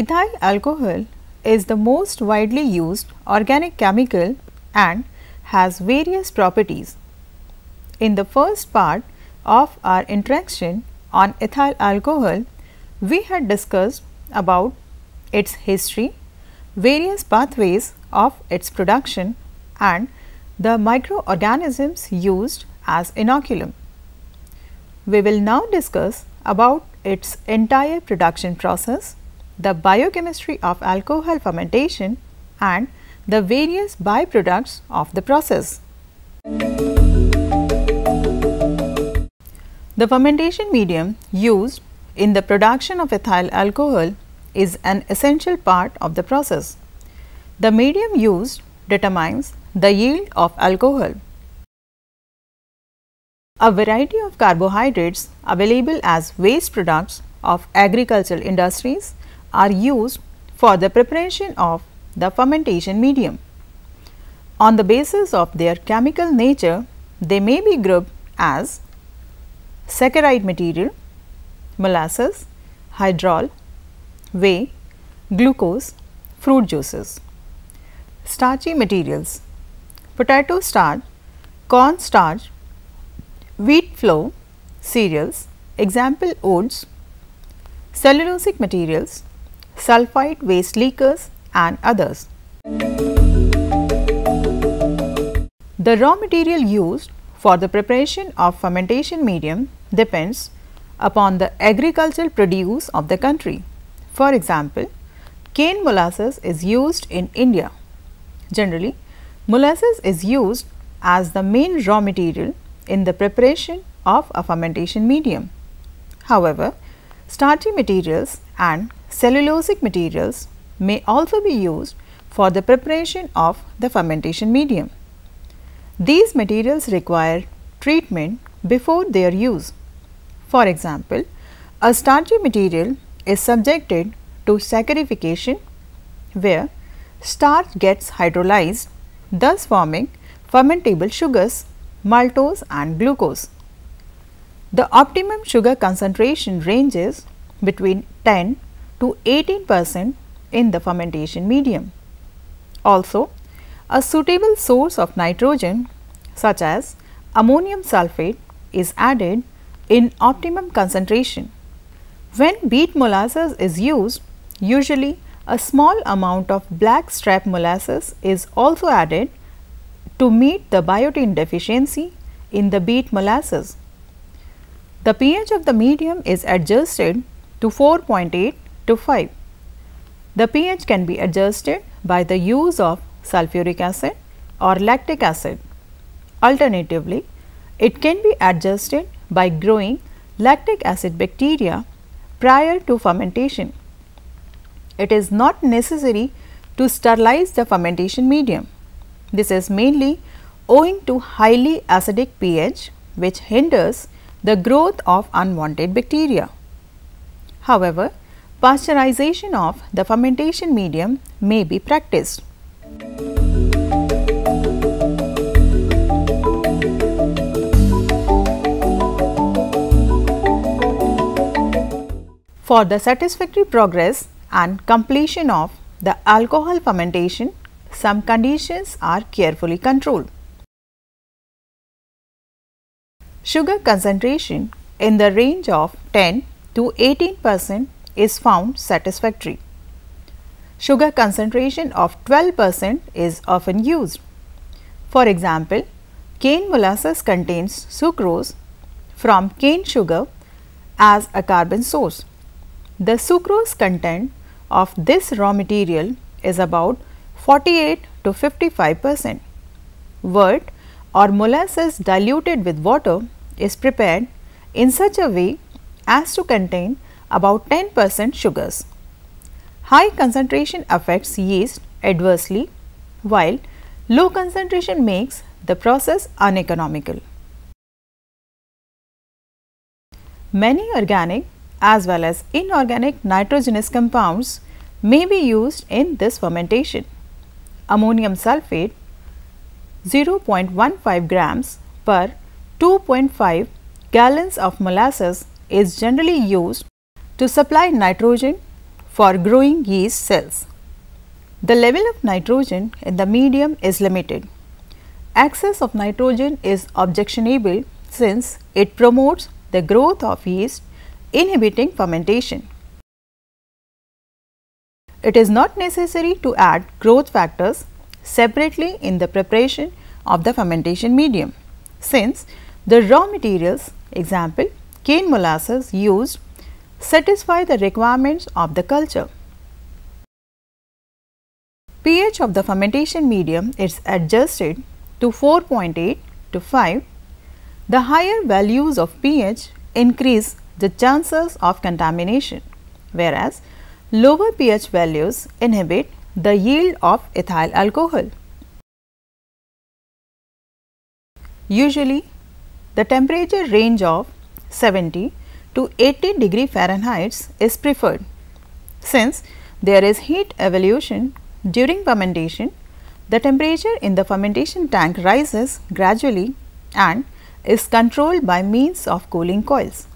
Ethyl alcohol is the most widely used organic chemical and has various properties. In the first part of our introduction on ethyl alcohol, we had discussed about its history, various pathways of its production and the microorganisms used as inoculum. We will now discuss about its entire production process, the biochemistry of alcohol fermentation and the various byproducts of the process. The fermentation medium used in the production of ethyl alcohol is an essential part of the process. The medium used determines the yield of alcohol. A variety of carbohydrates available as waste products of agricultural industries are used for the preparation of the fermentation medium. On the basis of their chemical nature, they may be grouped as saccharide material, molasses, hydrol, whey, glucose, fruit juices. Starchy materials: potato starch, corn starch, wheat flour, cereals, example oats. Cellulosic materials, sulfite waste liquors and others. The raw material used for the preparation of fermentation medium depends upon the agricultural produce of the country. For example, cane molasses is used in India. Generally, molasses is used as the main raw material in the preparation of a fermentation medium. However, starchy materials and cellulosic materials may also be used for the preparation of the fermentation medium. These materials require treatment before their use. For example, a starchy material is subjected to saccharification, where starch gets hydrolyzed, thus forming fermentable sugars, maltose and glucose. The optimum sugar concentration ranges between 10 to 18% in the fermentation medium. Also, a suitable source of nitrogen such as ammonium sulfate is added in optimum concentration. When beet molasses is used, usually a small amount of black strap molasses is also added to meet the biotin deficiency in the beet molasses. The pH of the medium is adjusted to 4.8 to 5. The pH can be adjusted by the use of sulfuric acid or lactic acid. Alternatively, it can be adjusted by growing lactic acid bacteria prior to fermentation. It is not necessary to sterilize the fermentation medium. This is mainly owing to highly acidic pH, which hinders the growth of unwanted bacteria. However, pasteurization of the fermentation medium may be practiced. For the satisfactory progress and completion of the alcohol fermentation, some conditions are carefully controlled. Sugar concentration in the range of 10 to 18% is found satisfactory. Sugar concentration of 12% is often used. For example, cane molasses contains sucrose from cane sugar as a carbon source. The sucrose content of this raw material is about 48 to 55%. Wort or molasses diluted with water is prepared in such a way as to contain about 10% sugars. High concentration affects yeast adversely, while low concentration makes the process uneconomical. Many organic as well as inorganic nitrogenous compounds may be used in this fermentation. Ammonium sulfate 0.15 grams per 2.5 gallons of molasses is generally used to supply nitrogen for growing yeast cells. The level of nitrogen in the medium is limited. Excess of nitrogen is objectionable since it promotes the growth of yeast, inhibiting fermentation. It is not necessary to add growth factors separately in the preparation of the fermentation medium, since the raw materials, example cane molasses used, satisfy the requirements of the culture. pH of the fermentation medium is adjusted to 4.8 to 5. The higher values of pH increase the chances of contamination, whereas lower pH values inhibit the yield of ethyl alcohol. Usually, the temperature range of 70 to 80 degree Fahrenheit is preferred, since there is heat evolution during fermentation. The temperature in the fermentation tank rises gradually and is controlled by means of cooling coils.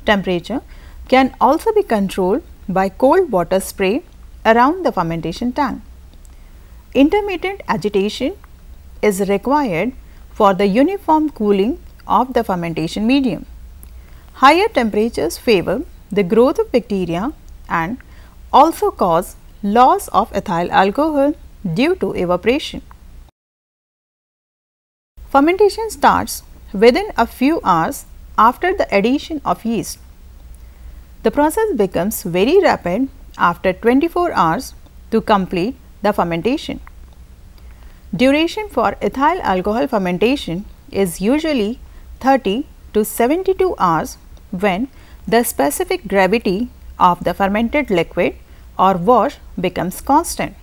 Temperature can also be controlled by cold water spray around the fermentation tank. Intermittent agitation is required for the uniform cooling of the fermentation medium. Higher temperatures favor the growth of bacteria and also cause loss of ethyl alcohol due to evaporation. Fermentation starts within a few hours after the addition of yeast. The process becomes very rapid after 24 hours to complete the fermentation. Duration for ethyl alcohol fermentation is usually 30 to 72 hours when the specific gravity of the fermented liquid or wash becomes constant.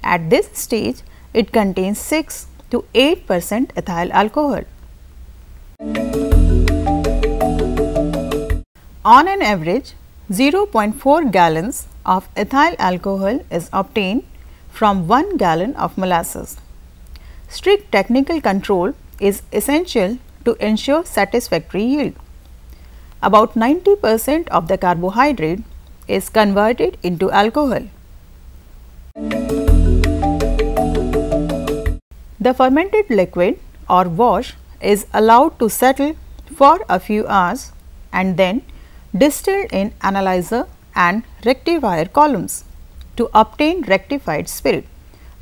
At this stage, it contains 6 to 8% ethyl alcohol. On an average, 0.4 gallons of ethyl alcohol is obtained from 1 gallon of molasses. Strict technical control is essential to ensure satisfactory yield. About 90% of the carbohydrate is converted into alcohol. The fermented liquid or wash is allowed to settle for a few hours and then distilled in analyzer and rectifier columns to obtain rectified spirit,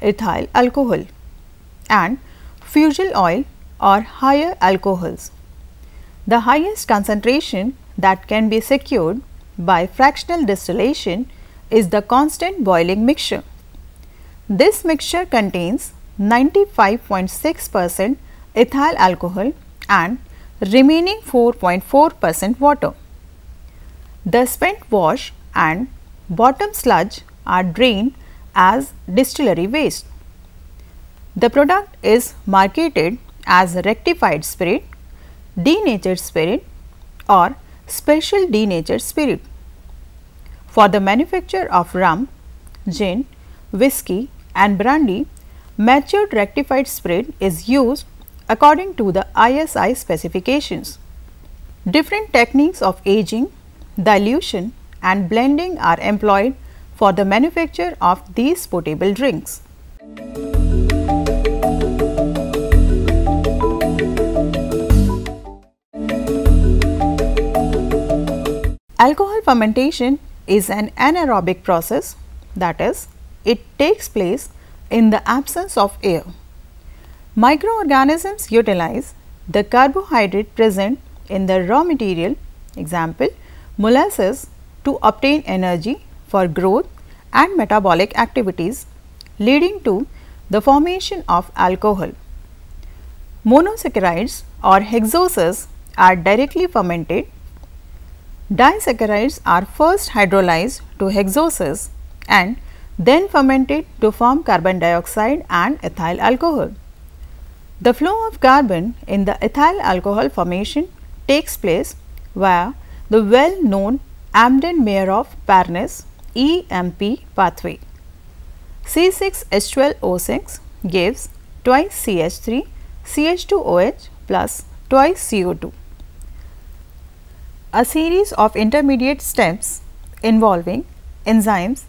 ethyl alcohol, and fusel oil or higher alcohols. The highest concentration that can be secured by fractional distillation is the constant boiling mixture. This mixture contains 95.6% ethyl alcohol and remaining 4.4% water. The spent wash and bottom sludge are drained as distillery waste. The product is marketed as rectified spirit, denatured spirit, or special denatured spirit. For the manufacture of rum, gin, whiskey and brandy, matured rectified spirit is used according to the ISI specifications. Different techniques of aging, dilution and blending are employed for the manufacture of these potable drinks. Alcohol fermentation is an anaerobic process, that is, it takes place in the absence of air. Microorganisms utilize the carbohydrate present in the raw material, example molasses, to obtain energy for growth and metabolic activities, leading to the formation of alcohol. Monosaccharides or hexoses are directly fermented. Disaccharides are first hydrolyzed to hexoses and then fermented to form carbon dioxide and ethyl alcohol. The flow of carbon in the ethyl alcohol takes place via the well known Embden-Meyerhof-Parnas EMP pathway. C6H12O6 gives twice CH3 CH2OH plus twice CO2. A series of intermediate steps involving enzymes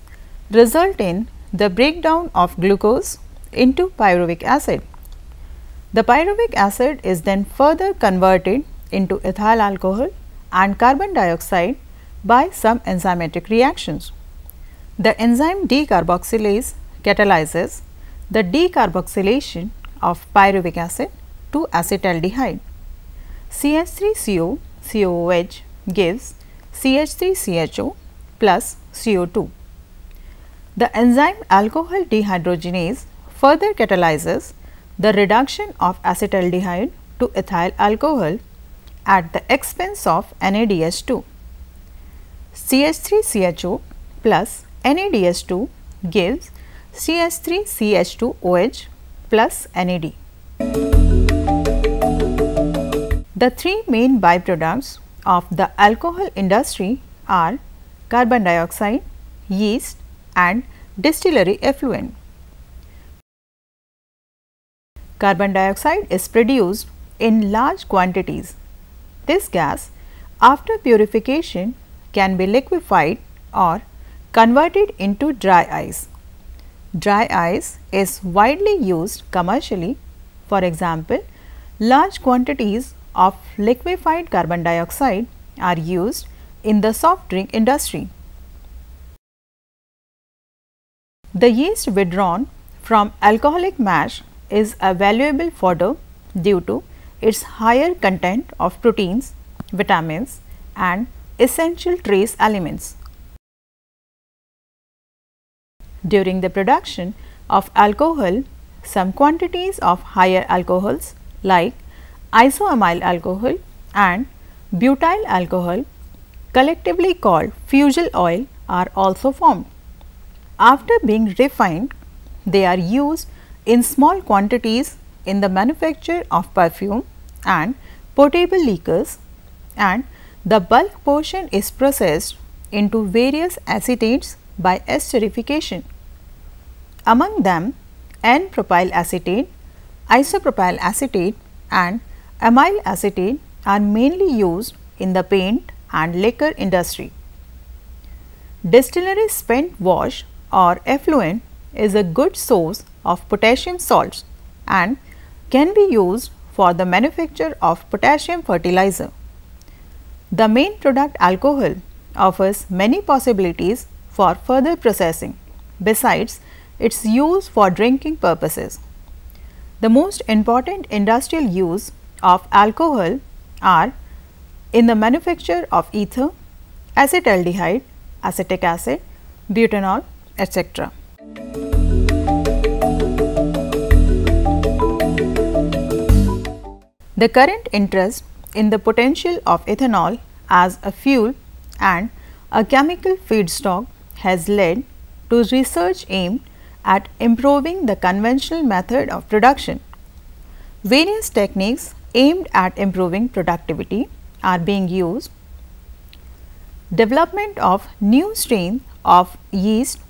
result in the breakdown of glucose into pyruvic acid. The pyruvic acid is then further converted into ethyl alcohol and carbon dioxide by some enzymatic reactions. The enzyme decarboxylase catalyzes the decarboxylation of pyruvic acid to acetaldehyde. CH3CO COOH gives CH3CHO plus CO2. The enzyme alcohol dehydrogenase further catalyzes the reduction of acetaldehyde to ethyl alcohol at the expense of NADH2. CH3CHO plus NADH2 gives CH3CH2OH plus NAD. The three main byproducts of the alcohol industry are carbon dioxide, yeast and distillery effluent. Carbon dioxide is produced in large quantities. This gas, after purification, can be liquefied or converted into dry ice. Dry ice is widely used commercially. For example, large quantities of liquefied carbon dioxide are used in the soft drink industry. The yeast withdrawn from alcoholic mash is a valuable fodder due to its higher content of proteins, vitamins and essential trace elements. During the production of alcohol, some quantities of higher alcohols like isoamyl alcohol and butyl alcohol, collectively called fusel oil, are also formed. After being refined, they are used in small quantities in the manufacture of perfume and potable liquors, and the bulk portion is processed into various acetates by esterification. Among them, N-propyl acetate, isopropyl acetate and amyl acetate are mainly used in the paint and liquor industry. Distillery spent wash or effluent is a good source of potassium salts and can be used for the manufacture of potassium fertilizer. The main product alcohol offers many possibilities for further processing besides its use for drinking purposes. The most important industrial use of alcohol are in the manufacture of ether, acetaldehyde, acetic acid, butanol, etc. The current interest in the potential of ethanol as a fuel and a chemical feedstock has led to research aimed at improving the conventional method of production. Various techniques aimed at improving productivity are being used. Development of new strains of yeast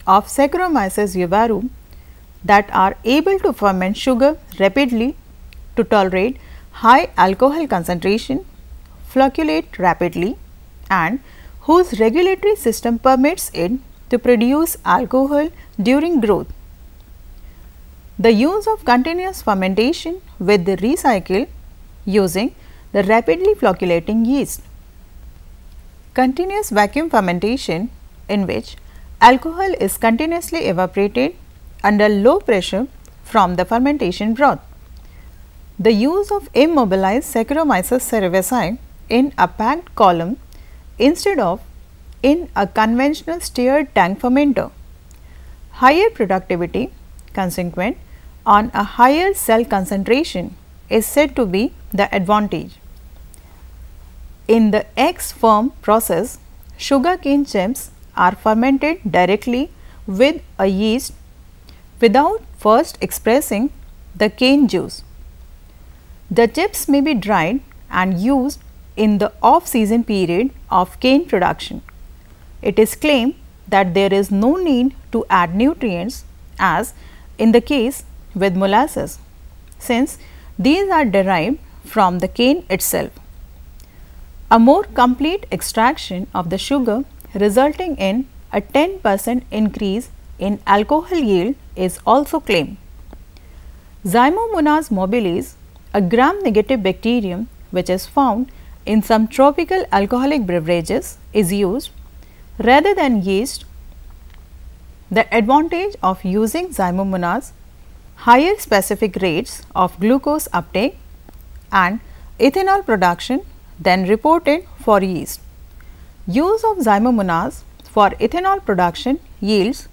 of Saccharomyces eubarum that are able to ferment sugar rapidly to tolerate high alcohol concentration, flocculate rapidly and whose regulatory system permits it to produce alcohol during growth. The use of continuous fermentation with the recycle using the rapidly flocculating yeast. Continuous vacuum fermentation, in which alcohol is continuously evaporated under low pressure from the fermentation broth. The use of immobilized Saccharomyces cerevisiae in a packed column instead of in a conventional stirred tank fermenter. Higher productivity consequent on a higher cell concentration is said to be the advantage. In the X-firm process, sugarcane chips are fermented directly with a yeast without first expressing the cane juice. The chips may be dried and used in the off-season period of cane production. It is claimed that there is no need to add nutrients as in the case with molasses, since these are derived from the cane itself. A more complete extraction of the sugar resulting in a 10% increase in alcohol yield is also claimed. Zymomonas mobilis, a gram-negative bacterium which is found in some tropical alcoholic beverages, is used rather than yeast. The advantage of using Zymomonas: higher specific rates of glucose uptake and ethanol production than reported for yeast. Use of Zymomonas for ethanol production yields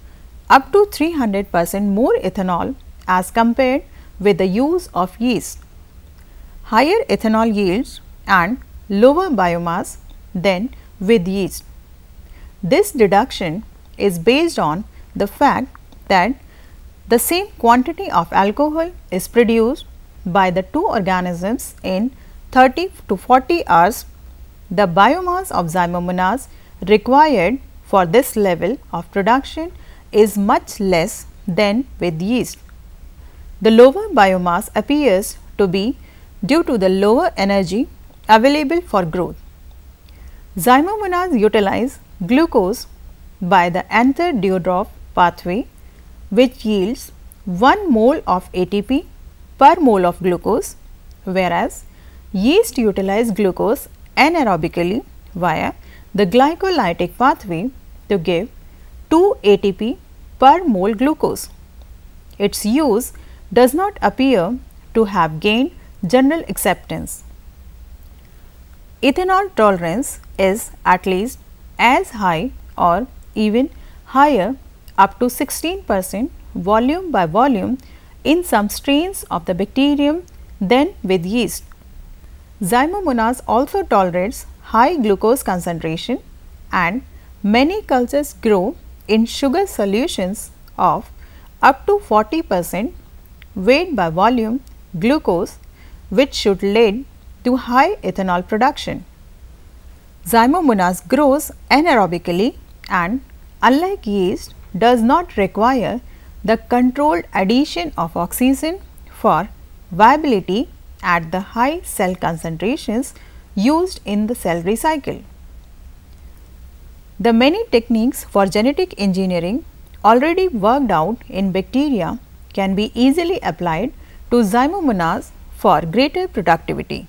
up to 300% more ethanol as compared with the use of yeast. Higher ethanol yields and lower biomass than with yeast. This deduction is based on the fact that the same quantity of alcohol is produced by the two organisms in 30 to 40 hours. The biomass of Zymomonas required for this level of production is much less than with yeast. The lower biomass appears to be due to the lower energy available for growth. Zymomonas utilize glucose by the Anther-Dewdorf pathway, which yields 1 mole of ATP per mole of glucose, whereas yeast utilize glucose anaerobically via the glycolytic pathway to give 2 ATP per mole glucose. Its use does not appear to have gained general acceptance. Ethanol tolerance is at least as high or even higher, up to 16% volume by volume in some strains of the bacterium than with yeast. Zymomonas also tolerates high glucose concentration, and many cultures grow in sugar solutions of up to 40% weight by volume glucose, which should lead to high ethanol production. Zymomonas grows anaerobically and, unlike yeast, does not require the controlled addition of oxygen for viability at the high cell concentrations used in the cell recycle. The many techniques for genetic engineering already worked out in bacteria can be easily applied to Zymomonas for greater productivity.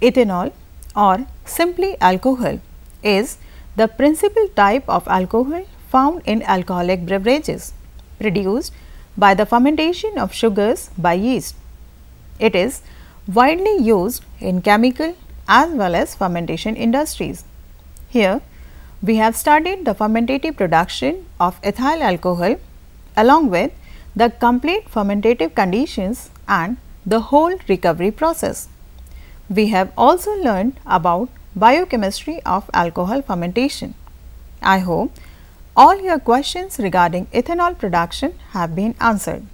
Ethanol, or simply alcohol, is the principal type of alcohol found in alcoholic beverages produced by the fermentation of sugars by yeast. It is widely used in chemical as well as fermentation industries. Here, we have studied the fermentative production of ethyl alcohol along with the complete fermentative conditions and the whole recovery process. We have also learned about biochemistry of alcohol fermentation. I hope all your questions regarding ethanol production have been answered.